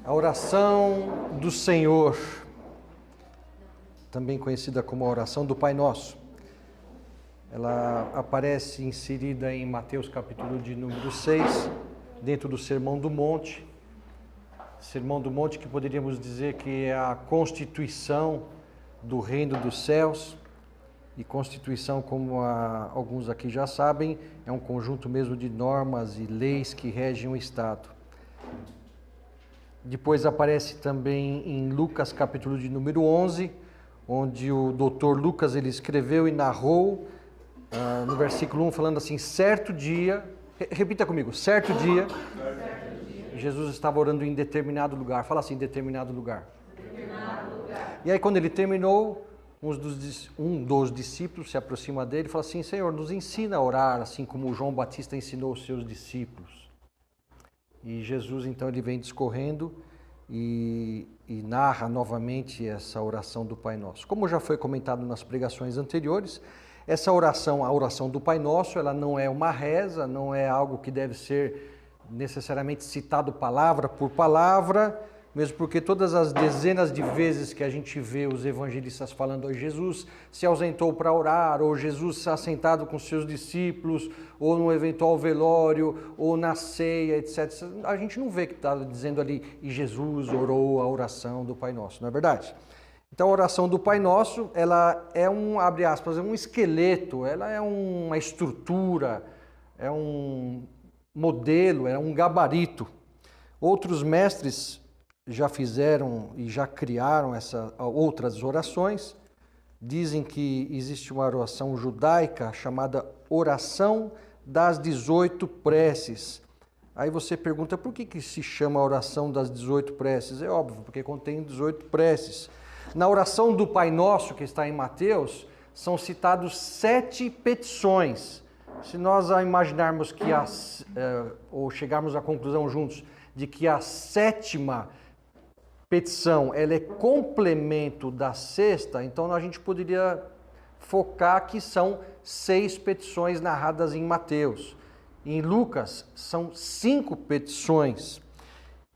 A oração do Senhor, também conhecida como a oração do Pai Nosso, ela aparece inserida em Mateus capítulo de número 6, dentro do Sermão do Monte. Sermão do Monte que poderíamos dizer que é a constituição do reino dos céus. E constituição, como alguns aqui já sabem, é um conjunto mesmo de normas e leis que regem o Estado. Depois aparece também em Lucas capítulo de número 11, onde o doutor Lucas ele escreveu e narrou no versículo 1 falando assim: certo dia, repita comigo, certo dia, Jesus estava orando em determinado lugar. Fala assim, determinado lugar. E aí quando ele terminou, um dos discípulos se aproxima dele e fala assim: Senhor, nos ensina a orar assim como João Batista ensinou os seus discípulos. E Jesus então ele vem discorrendo e narra novamente essa oração do Pai Nosso. Como já foi comentado nas pregações anteriores, essa oração, a oração do Pai Nosso, ela não é uma reza, não é algo que deve ser necessariamente citado palavra por palavra, mesmo porque todas as dezenas de vezes que a gente vê os evangelistas falando: Jesus se ausentou para orar, ou Jesus está sentado com seus discípulos, ou no eventual velório, ou na ceia, etc. A gente não vê que está dizendo ali: e Jesus orou a oração do Pai Nosso, não é verdade? Então a oração do Pai Nosso, ela é abre aspas, é um esqueleto, ela é uma estrutura, é um modelo, é um gabarito. Outros mestres já fizeram e já criaram outras orações. Dizem que existe uma oração judaica chamada oração das 18 preces. Aí você pergunta, por que se chama oração das 18 preces? É óbvio, porque contém 18 preces. Na oração do Pai Nosso, que está em Mateus, são citados 7 petições. Se nós imaginarmos que ou chegarmos à conclusão juntos de que a 7ª petição, ela é complemento da 6ª, então a gente poderia focar que são 6 petições narradas em Mateus. Em Lucas, são 5 petições.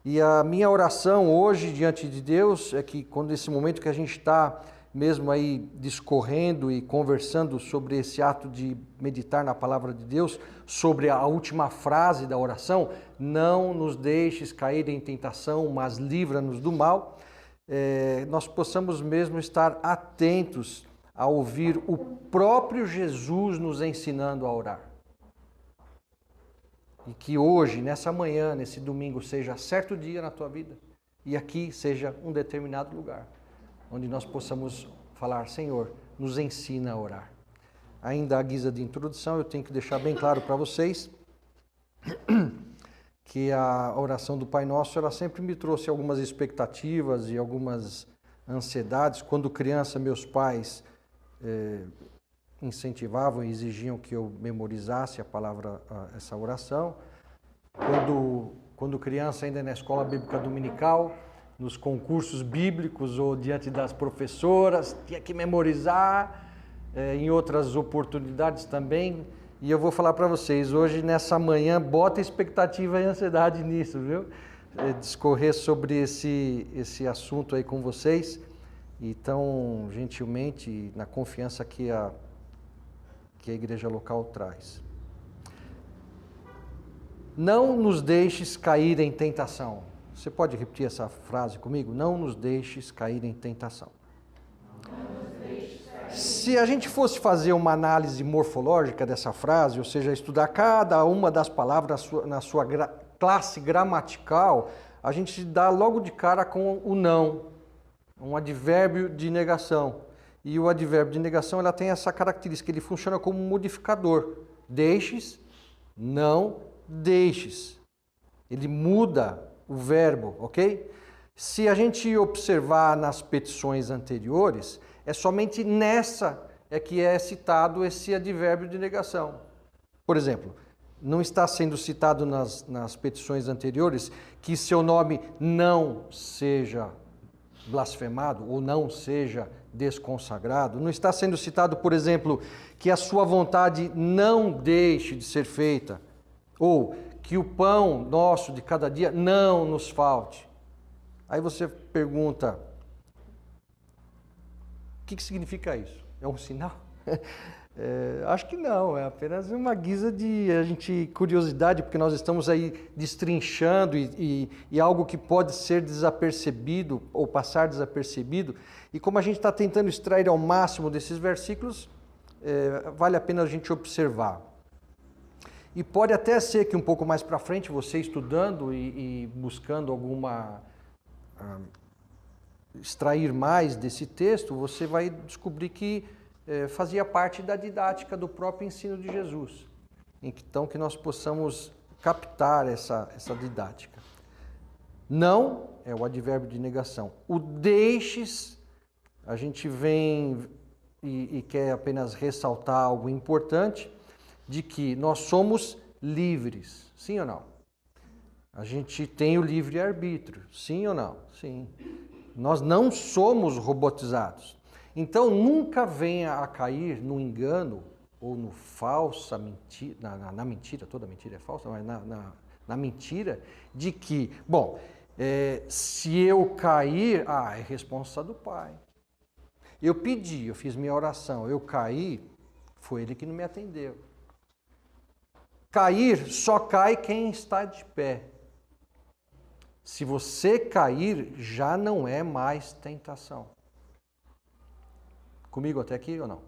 E a minha oração hoje diante de Deus é que quando esse momento que a gente está mesmo aí discorrendo e conversando sobre esse ato de meditar na palavra de Deus, sobre a última frase da oração, não nos deixes cair em tentação, mas livra-nos do mal, nós possamos mesmo estar atentos a ouvir o próprio Jesus nos ensinando a orar. E que hoje, nessa manhã, nesse domingo, seja certo dia na tua vida, e aqui seja um determinado lugar, onde nós possamos falar: Senhor, nos ensina a orar. Ainda à guisa de introdução, eu tenho que deixar bem claro para vocês que a oração do Pai Nosso, ela sempre me trouxe algumas expectativas e algumas ansiedades. Quando criança, meus pais incentivavam e exigiam que eu memorizasse essa oração. Quando criança, ainda na escola bíblica dominical, nos concursos bíblicos ou diante das professoras, tinha que memorizar, em outras oportunidades também. E eu vou falar para vocês, hoje nessa manhã, bota expectativa e ansiedade nisso, viu? Discorrer sobre esse assunto aí com vocês, e tão gentilmente, na confiança que a igreja local traz. Não nos deixes cair em tentação. Você pode repetir essa frase comigo? Não nos deixes cair em tentação. Se a gente fosse fazer uma análise morfológica dessa frase, ou seja, estudar cada uma das palavras na sua classe gramatical, a gente dá logo de cara com o não, um advérbio de negação. E o advérbio de negação, ela tem essa característica, ele funciona como um modificador. Deixes, não deixes. Ele muda o verbo, ok? Se a gente observar nas petições anteriores, é somente nessa que é citado esse advérbio de negação. Por exemplo, não está sendo citado nas petições anteriores que seu nome não seja blasfemado ou não seja desconsagrado. Não está sendo citado, por exemplo, que a sua vontade não deixe de ser feita, ou que o pão nosso de cada dia não nos falte. Aí você pergunta, o que significa isso? É um sinal? Acho que não, é apenas uma guisa de curiosidade, porque nós estamos aí destrinchando e algo que pode ser desapercebido ou passar desapercebido. E como a gente está tentando extrair ao máximo desses versículos, vale a pena a gente observar. E pode até ser que um pouco mais para frente, você estudando e buscando extrair mais desse texto, você vai descobrir que fazia parte da didática do próprio ensino de Jesus. Então, que nós possamos captar essa didática. Não é o advérbio de negação. O deixes, a gente vem e quer apenas ressaltar algo importante, de que nós somos livres, sim ou não? A gente tem o livre-arbítrio, sim ou não? Sim. Nós não somos robotizados. Então, nunca venha a cair no engano ou no falsa mentira, na mentira, toda mentira é falsa, mas na mentira de que, se eu cair, é responsa do Pai. Eu pedi, eu fiz minha oração, eu caí, foi Ele que não me atendeu. Cair, só cai quem está de pé. Se você cair, já não é mais tentação. Comigo até aqui ou não?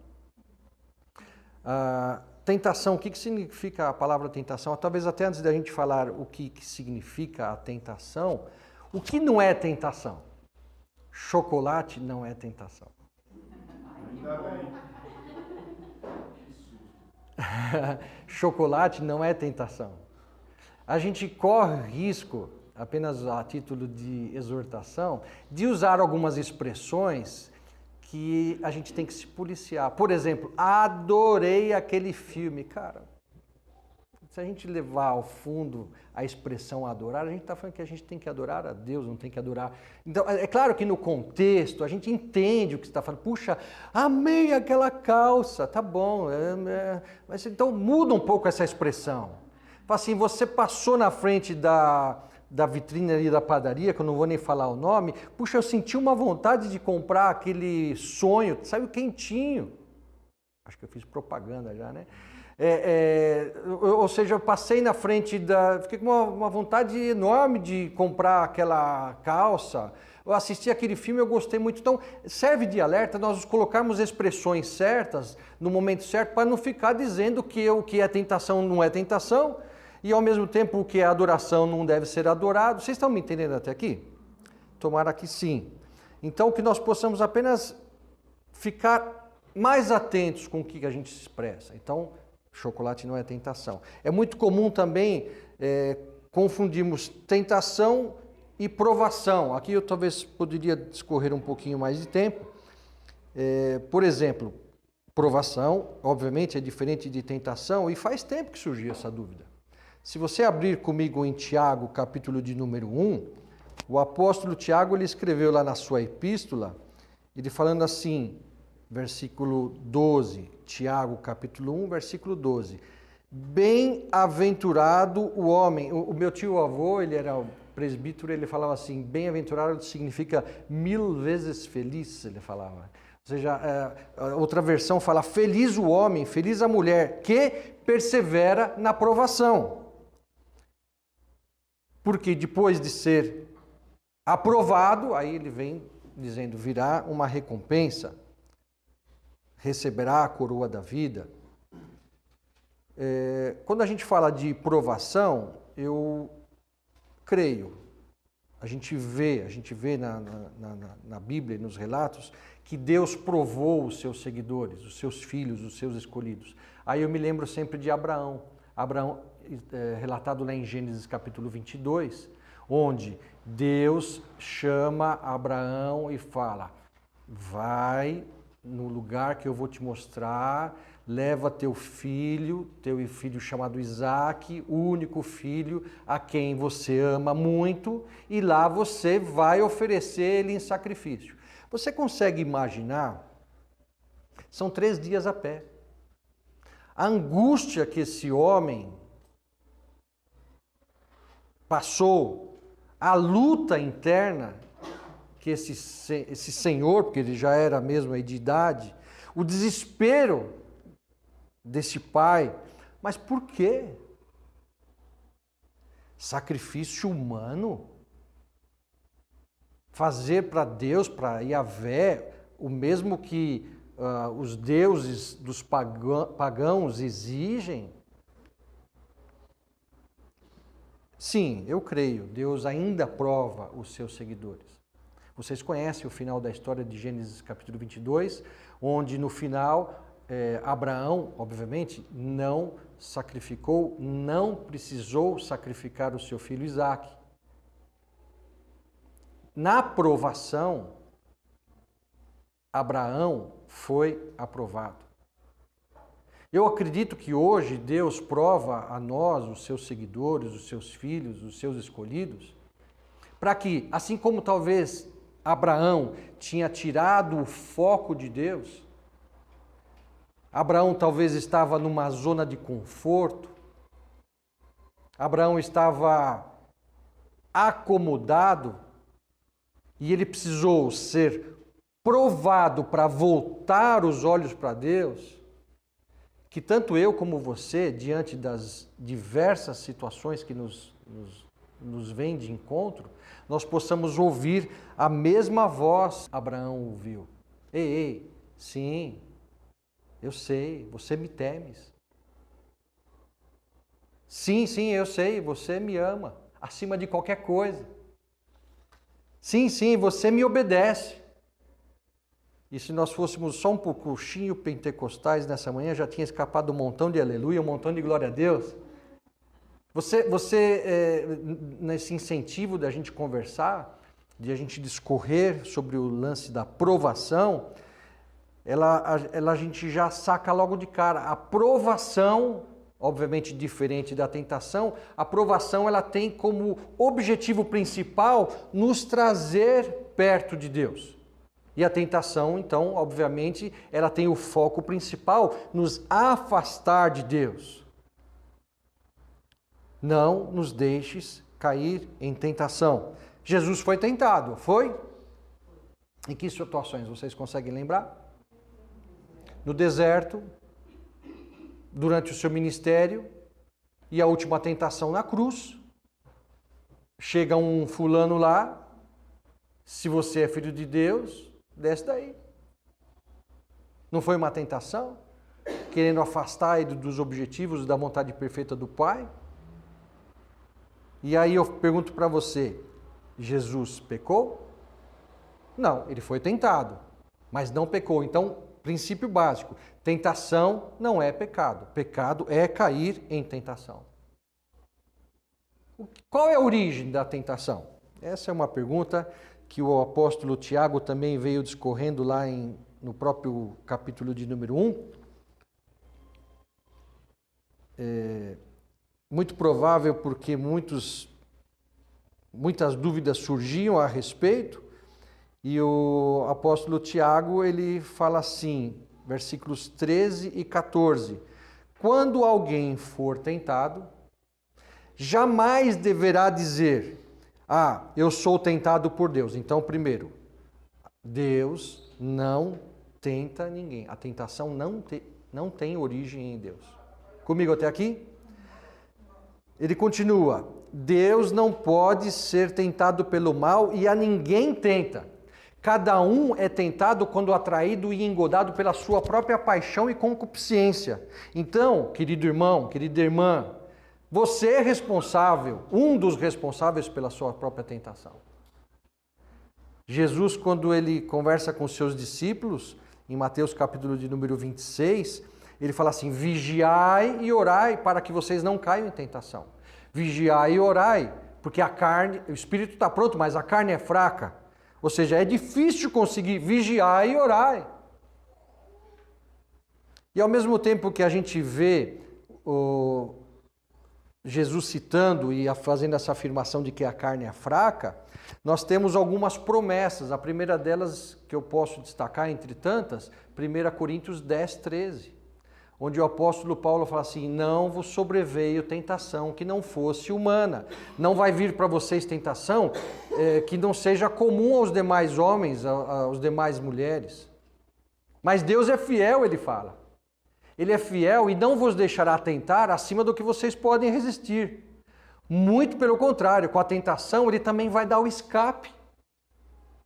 Tentação, o que significa a palavra tentação? Talvez até antes da gente falar o que significa a tentação, o que não é tentação? Chocolate não é tentação. Ainda bem. Chocolate não é tentação. A gente corre risco, apenas a título de exortação, de usar algumas expressões que a gente tem que se policiar. Por exemplo, adorei aquele filme. Cara, se a gente levar ao fundo a expressão adorar, a gente está falando que a gente tem que adorar a Deus, não tem que adorar. Então, é claro que no contexto a gente entende o que você está falando. Puxa, amei aquela calça, tá bom. Mas então muda um pouco essa expressão. Fala assim, você passou na frente da vitrine ali da padaria, que eu não vou nem falar o nome. Puxa, eu senti uma vontade de comprar aquele sonho, sabe, o quentinho. Acho que eu fiz propaganda já, né? Ou seja, eu passei na frente fiquei com uma vontade enorme de comprar aquela calça, eu assisti aquele filme, eu gostei muito. Então, serve de alerta nós colocarmos expressões certas, no momento certo, para não ficar dizendo que o que é tentação não é tentação, e ao mesmo tempo o que é adoração não deve ser adorado. Vocês estão me entendendo até aqui? Tomara que sim. Então, que nós possamos apenas ficar mais atentos com o que a gente se expressa. Então, chocolate não é tentação. É muito comum também confundirmos tentação e provação. Aqui eu talvez poderia discorrer um pouquinho mais de tempo. Por exemplo, provação, obviamente, é diferente de tentação e faz tempo que surgiu essa dúvida. Se você abrir comigo em Tiago, capítulo de número 1, o apóstolo Tiago ele escreveu lá na sua epístola, ele falando assim, versículo 12, Tiago, capítulo 1, versículo 12. Bem-aventurado o homem. O meu tio-avô, ele era presbítero, ele falava assim, bem-aventurado significa 1000 vezes feliz, ele falava. Ou seja, outra versão fala, feliz o homem, feliz a mulher, que persevera na provação. Porque depois de ser aprovado, aí ele vem dizendo, virá uma recompensa. Receberá a coroa da vida. Quando a gente fala de provação, eu creio, a gente vê na Bíblia e nos relatos que Deus provou os seus seguidores, os seus filhos, os seus escolhidos. Aí eu me lembro sempre de Abraão. Abraão, relatado lá em Gênesis capítulo 22, onde Deus chama Abraão e fala, vai no lugar que eu vou te mostrar, leva teu filho chamado Isaque, o único filho a quem você ama muito, e lá você vai oferecer ele em sacrifício. Você consegue imaginar? São 3 dias a pé. A angústia que esse homem passou, a luta interna que esse senhor, porque ele já era mesmo aí de idade, o desespero desse pai. Mas por quê? Sacrifício humano? Fazer para Deus, para Yahvé, o mesmo que os deuses dos pagãos exigem? Sim, eu creio, Deus ainda prova os seus seguidores. Vocês conhecem o final da história de Gênesis capítulo 22, onde no final Abraão, obviamente, não sacrificou, não precisou sacrificar o seu filho Isaque. Na provação, Abraão foi aprovado. Eu acredito que hoje Deus prova a nós, os seus seguidores, os seus filhos, os seus escolhidos, para que, assim como talvez Abraão tinha tirado o foco de Deus, Abraão talvez estava numa zona de conforto, Abraão estava acomodado e ele precisou ser provado para voltar os olhos para Deus, que tanto eu como você, diante das diversas situações que nos vêm de encontro, nós possamos ouvir a mesma voz que Abraão ouviu. Ei, sim, eu sei, você me temes. Sim, eu sei, você me ama, acima de qualquer coisa. Sim, você me obedece. E se nós fôssemos só um pouquinho pentecostais nessa manhã, já tinha escapado um montão de aleluia, um montão de glória a Deus. Nesse incentivo da gente conversar, de a gente discorrer sobre o lance da provação, a gente já saca logo de cara. A provação, obviamente diferente da tentação, a provação ela tem como objetivo principal nos trazer perto de Deus. E a tentação, então, obviamente, ela tem o foco principal, nos afastar de Deus. Não nos deixes cair em tentação. Jesus foi tentado, foi? Em que situações vocês conseguem lembrar? No deserto, durante o seu ministério, e a última tentação na cruz. Chega um fulano lá, se você é filho de Deus, desce daí. Não foi uma tentação? Querendo afastar ele dos objetivos da vontade perfeita do Pai? E aí eu pergunto para você, Jesus pecou? Não, ele foi tentado, mas não pecou. Então, princípio básico, tentação não é pecado. Pecado é cair em tentação. Qual é a origem da tentação? Essa é uma pergunta que o apóstolo Tiago também veio discorrendo lá no próprio capítulo de número 1. Muito provável porque muitas dúvidas surgiam a respeito, e o apóstolo Tiago, ele fala assim, versículos 13 e 14, quando alguém for tentado, jamais deverá dizer, eu sou tentado por Deus. Então, primeiro, Deus não tenta ninguém. A tentação não tem origem em Deus. Comigo até aqui? Ele continua, Deus não pode ser tentado pelo mal e a ninguém tenta. Cada um é tentado quando atraído e engodado pela sua própria paixão e concupiscência. Então, querido irmão, querida irmã, você é responsável, um dos responsáveis pela sua própria tentação. Jesus, quando ele conversa com os seus discípulos, em Mateus capítulo de número 26, ele fala assim, vigiai e orai para que vocês não caiam em tentação. Vigiai e orai, porque o espírito está pronto, mas a carne é fraca. Ou seja, é difícil conseguir vigiar e orar. E ao mesmo tempo que a gente vê Jesus citando e fazendo essa afirmação de que a carne é fraca, nós temos algumas promessas. A primeira delas que eu posso destacar entre tantas, 1 Coríntios 10, 13, onde o apóstolo Paulo fala assim, não vos sobreveio tentação que não fosse humana. Não vai vir para vocês tentação que não seja comum aos demais homens, aos demais mulheres. Mas Deus é fiel, ele fala. Ele é fiel e não vos deixará tentar acima do que vocês podem resistir. Muito pelo contrário, com a tentação ele também vai dar o escape.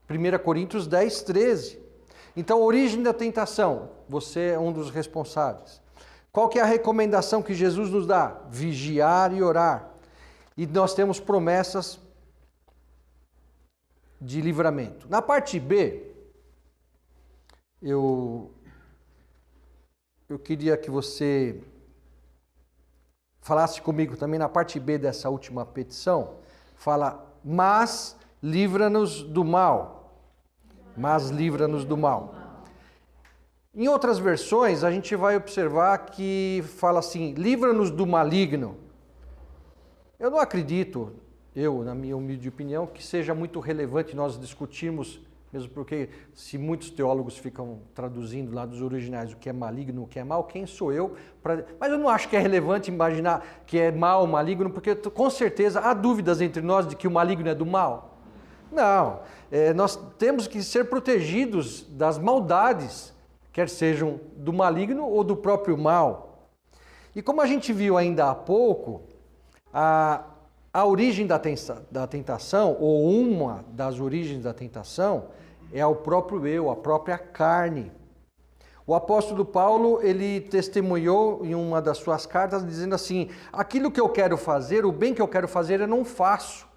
1 Coríntios 10, 13. Então, a origem da tentação, você é um dos responsáveis. Qual que é a recomendação que Jesus nos dá? Vigiar e orar. E nós temos promessas de livramento. Na parte B, eu queria que você falasse comigo também na parte B dessa última petição. Fala, mas livra-nos do mal. Mas livra-nos do mal. Em outras versões, a gente vai observar que fala assim, livra-nos do maligno. Eu não acredito, na minha humilde opinião, que seja muito relevante nós discutirmos, mesmo porque se muitos teólogos ficam traduzindo lá dos originais o que é maligno, o que é mal, quem sou eu? Mas eu não acho que é relevante imaginar que é mal, maligno, porque com certeza há dúvidas entre nós de que o maligno é do mal. Não, nós temos que ser protegidos das maldades, quer sejam do maligno ou do próprio mal. E como a gente viu ainda há pouco, a origem da tentação, ou uma das origens da tentação, é o próprio eu, a própria carne. O apóstolo Paulo, ele testemunhou em uma das suas cartas, dizendo assim, aquilo que eu quero fazer, o bem que eu quero fazer, eu não faço.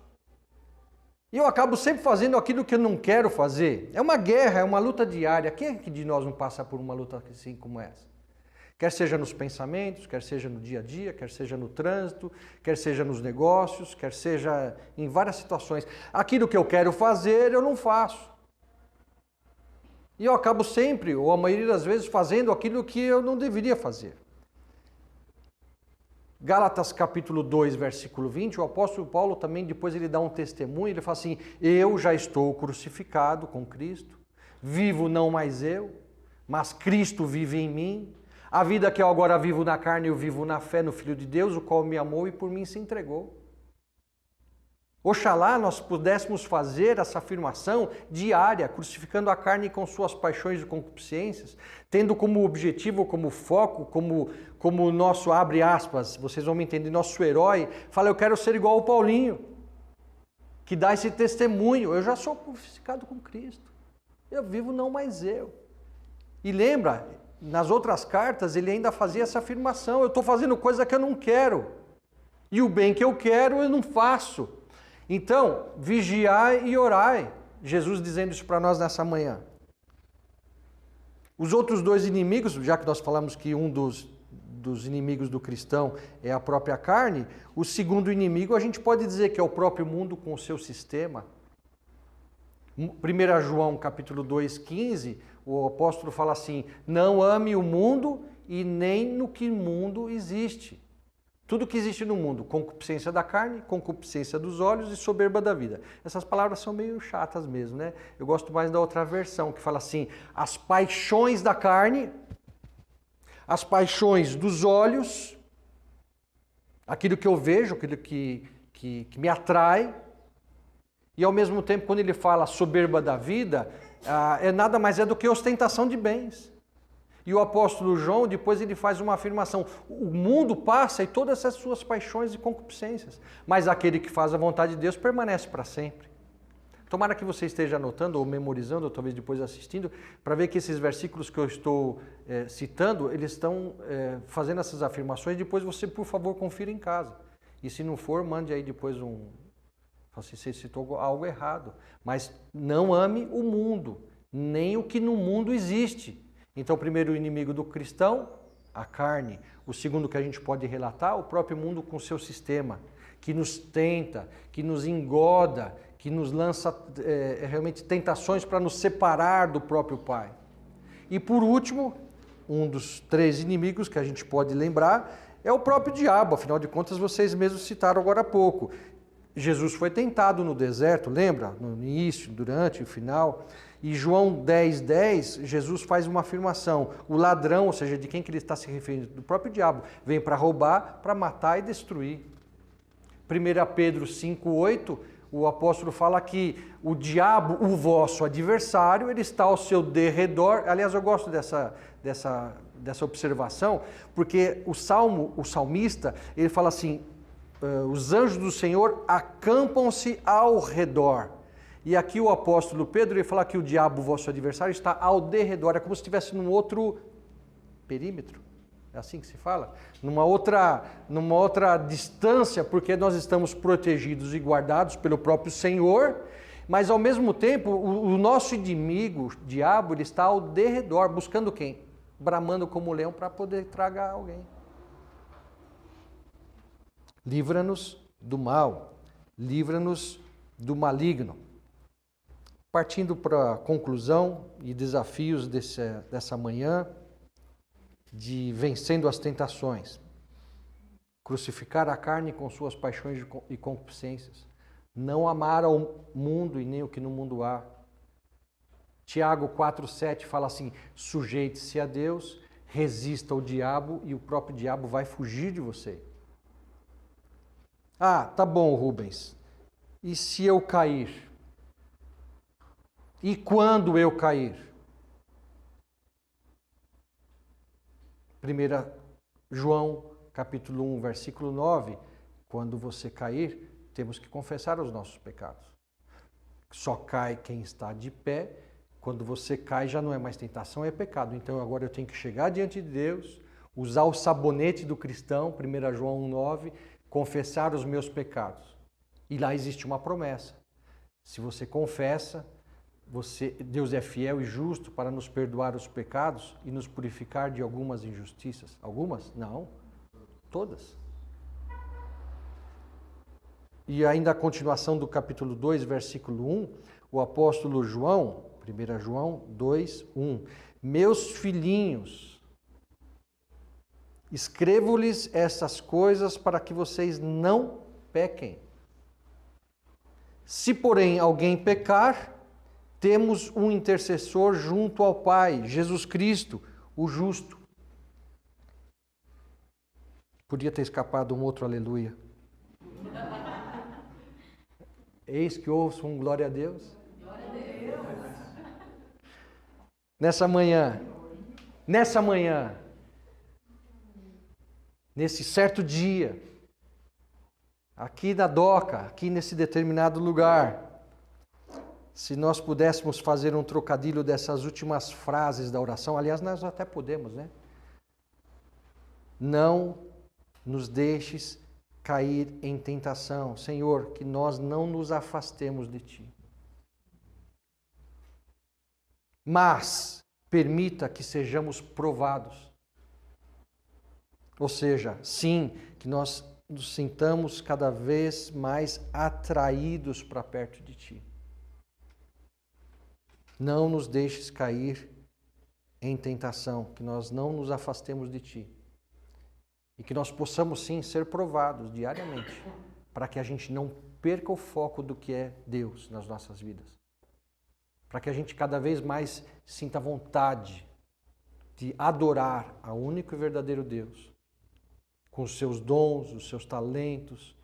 E eu acabo sempre fazendo aquilo que eu não quero fazer. É uma guerra, é uma luta diária. Quem é que de nós não passa por uma luta assim como essa? Quer seja nos pensamentos, quer seja no dia a dia, quer seja no trânsito, quer seja nos negócios, quer seja em várias situações. Aquilo que eu quero fazer, eu não faço. E eu acabo sempre, ou a maioria das vezes, fazendo aquilo que eu não deveria fazer. Gálatas capítulo 2, versículo 20, o apóstolo Paulo também depois ele dá um testemunho, ele fala assim, eu já estou crucificado com Cristo, vivo não mais eu, mas Cristo vive em mim. A vida que eu agora vivo na carne, eu vivo na fé no Filho de Deus, o qual me amou e por mim se entregou. Oxalá nós pudéssemos fazer essa afirmação diária, crucificando a carne com suas paixões e concupiscências, tendo como objetivo, como foco, como nosso, abre aspas, vocês vão me entender, nosso herói, fala, eu quero ser igual ao Paulinho, que dá esse testemunho, eu já sou crucificado com Cristo, eu vivo não mais eu. E lembra, nas outras cartas ele ainda fazia essa afirmação, eu estou fazendo coisa que eu não quero, e o bem que eu quero eu não faço. Então, vigiai e orai, Jesus dizendo isso para nós nessa manhã. Os outros dois inimigos, já que nós falamos que um dos inimigos do cristão é a própria carne, o segundo inimigo a gente pode dizer que é o próprio mundo com o seu sistema. 1 João capítulo 2, 15, o apóstolo fala assim, não ame o mundo e nem no que mundo existe. Tudo que existe no mundo, concupiscência da carne, concupiscência dos olhos e soberba da vida. Essas palavras são meio chatas mesmo, né? Eu gosto mais da outra versão, que fala assim, as paixões da carne, as paixões dos olhos, aquilo que eu vejo, aquilo que me atrai, e ao mesmo tempo, quando ele fala soberba da vida, nada mais é do que ostentação de bens. E o apóstolo João, depois ele faz uma afirmação, o mundo passa e todas essas suas paixões e concupiscências, mas aquele que faz a vontade de Deus permanece para sempre. Tomara que você esteja anotando ou memorizando, ou talvez depois assistindo, para ver que esses versículos que eu estou citando, eles estão fazendo essas afirmações, depois você, por favor, confira em casa. E se não for, mande aí depois você citou algo errado. Mas não ame o mundo, nem o que no mundo existe. Então, o primeiro inimigo do cristão, a carne. O segundo que a gente pode relatar, o próprio mundo com seu sistema, que nos tenta, que nos engoda, que nos lança realmente tentações para nos separar do próprio Pai. E por último, um dos três inimigos que a gente pode lembrar é o próprio diabo. Afinal de contas, vocês mesmos citaram agora há pouco. Jesus foi tentado no deserto, lembra? No início, durante, o final. E João 10:10, Jesus faz uma afirmação. O ladrão, ou seja, de quem que ele está se referindo? Do próprio diabo. Vem para roubar, para matar e destruir. 1 Pedro 5:8, o apóstolo fala que o diabo, o vosso adversário, ele está ao seu derredor. Aliás, eu gosto dessa observação, porque o salmista, ele fala assim, os anjos do Senhor acampam-se ao redor. E aqui o apóstolo Pedro, ele fala que o diabo, o vosso adversário, está ao derredor. É como se estivesse num outro perímetro. É assim que se fala? Numa outra distância, porque nós estamos protegidos e guardados pelo próprio Senhor, mas ao mesmo tempo, o nosso inimigo, o diabo, ele está ao derredor, buscando quem? Bramando como leão para poder tragar alguém. Livra-nos do mal, livra-nos do maligno. Partindo para a conclusão e desafios dessa manhã, de vencendo as tentações. Crucificar a carne com suas paixões e concupiscências. Não amar ao mundo e nem o que no mundo há. Tiago 4:7 fala assim, sujeite-se a Deus, resista ao diabo e o próprio diabo vai fugir de você. Ah, tá bom, Rubens. E se eu cair? E quando eu cair? 1 João, capítulo 1, versículo 9. Quando você cair, temos que confessar os nossos pecados. Só cai quem está de pé. Quando você cai, já não é mais tentação, é pecado. Então agora eu tenho que chegar diante de Deus, usar o sabonete do cristão, 1 João 1,9, confessar os meus pecados. E lá existe uma promessa. Se você confessa, Deus é fiel e justo para nos perdoar os pecados e nos purificar de algumas injustiças. Algumas? Não. Todas. E ainda a continuação do capítulo 2, versículo 1, o apóstolo João, 1 João 2, 1. Meus filhinhos, escrevo-lhes essas coisas para que vocês não pequem. Se, porém, alguém pecar, temos um intercessor junto ao Pai, Jesus Cristo, o justo. Podia ter escapado um outro aleluia. Eis que ouço um glória a Deus. Glória a Deus. Nessa manhã, nesse certo dia, aqui na doca, aqui nesse determinado lugar, se nós pudéssemos fazer um trocadilho dessas últimas frases da oração, aliás, nós até podemos, né? Não nos deixes cair em tentação, Senhor, que nós não nos afastemos de Ti. Mas permita que sejamos provados. Ou seja, sim, que nós nos sintamos cada vez mais atraídos para perto de Ti. Não nos deixes cair em tentação, que nós não nos afastemos de Ti. E que nós possamos sim ser provados diariamente, para que a gente não perca o foco do que é Deus nas nossas vidas. Para que a gente cada vez mais sinta vontade de adorar ao único e verdadeiro Deus, com os seus dons, os seus talentos.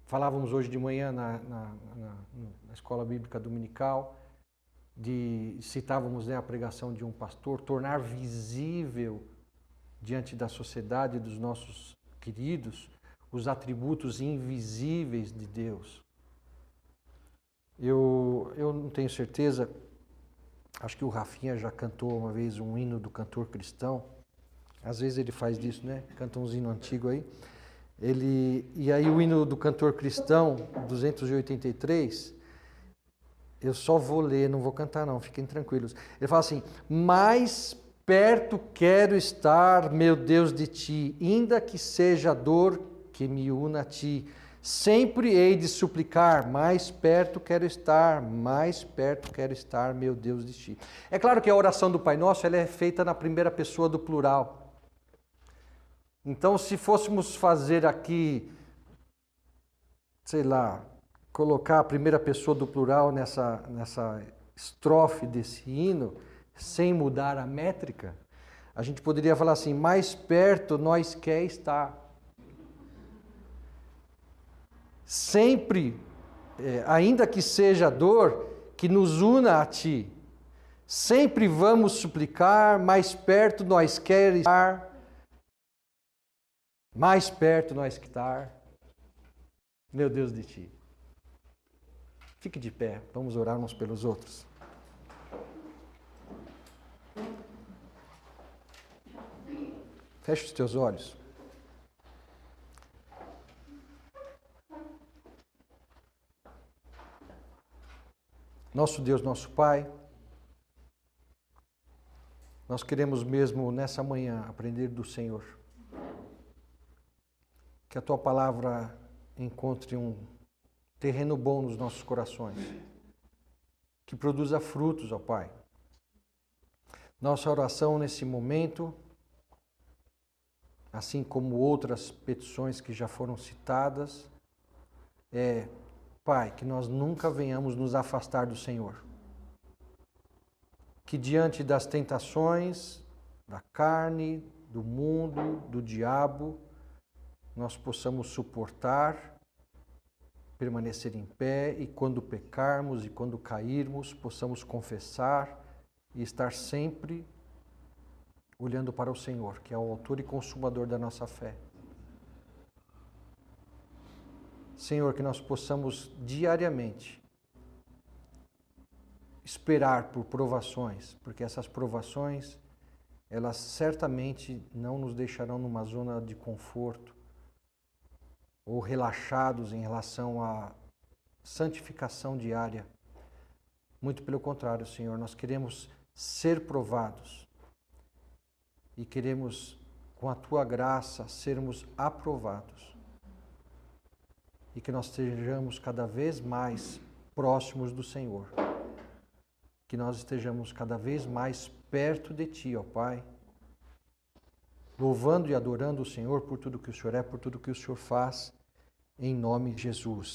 Falávamos hoje de manhã na escola bíblica dominical, citávamos, né, a pregação de um pastor, tornar visível diante da sociedade dos nossos queridos os atributos invisíveis de Deus. Eu não tenho certeza, acho que o Rafinha já cantou uma vez um hino do cantor cristão, às vezes ele faz isso, né? Canta uns hinos antigos aí. E aí o hino do cantor cristão, 283, eu só vou ler, não vou cantar não, fiquem tranquilos. Ele fala assim, mais perto quero estar, meu Deus, de Ti, ainda que seja a dor que me una a Ti. Sempre hei de suplicar, mais perto quero estar, meu Deus, de Ti. É claro que a oração do Pai Nosso ela é feita na primeira pessoa do plural. Então, se fôssemos fazer aqui sei lá, colocar a primeira pessoa do plural nessa estrofe desse hino, sem mudar a métrica, a gente poderia falar assim: mais perto nós quer estar. Sempre, ainda que seja dor, que nos una a Ti. Sempre vamos suplicar, mais perto nós quer estar. Mais perto nós quer estar. Meu Deus, de Ti. Fique de pé, vamos orar uns pelos outros. Feche os teus olhos. Nosso Deus, nosso Pai, nós queremos mesmo nessa manhã aprender do Senhor. Que a Tua palavra encontre um terreno bom nos nossos corações. Que produza frutos, ó Pai. Nossa oração nesse momento, assim como outras petições que já foram citadas, Pai, que nós nunca venhamos nos afastar do Senhor. Que diante das tentações da carne, do mundo, do diabo, nós possamos suportar, permanecer em pé e quando pecarmos e quando cairmos, possamos confessar e estar sempre olhando para o Senhor, que é o autor e consumador da nossa fé. Senhor, que nós possamos diariamente esperar por provações, porque essas provações, elas certamente não nos deixarão numa zona de conforto ou relaxados em relação à santificação diária. Muito pelo contrário, Senhor, nós queremos ser provados e queremos, com a Tua graça, sermos aprovados. E que nós estejamos cada vez mais próximos do Senhor. Que nós estejamos cada vez mais perto de Ti, ó Pai, louvando e adorando o Senhor por tudo que o Senhor é, por tudo que o Senhor faz, em nome de Jesus.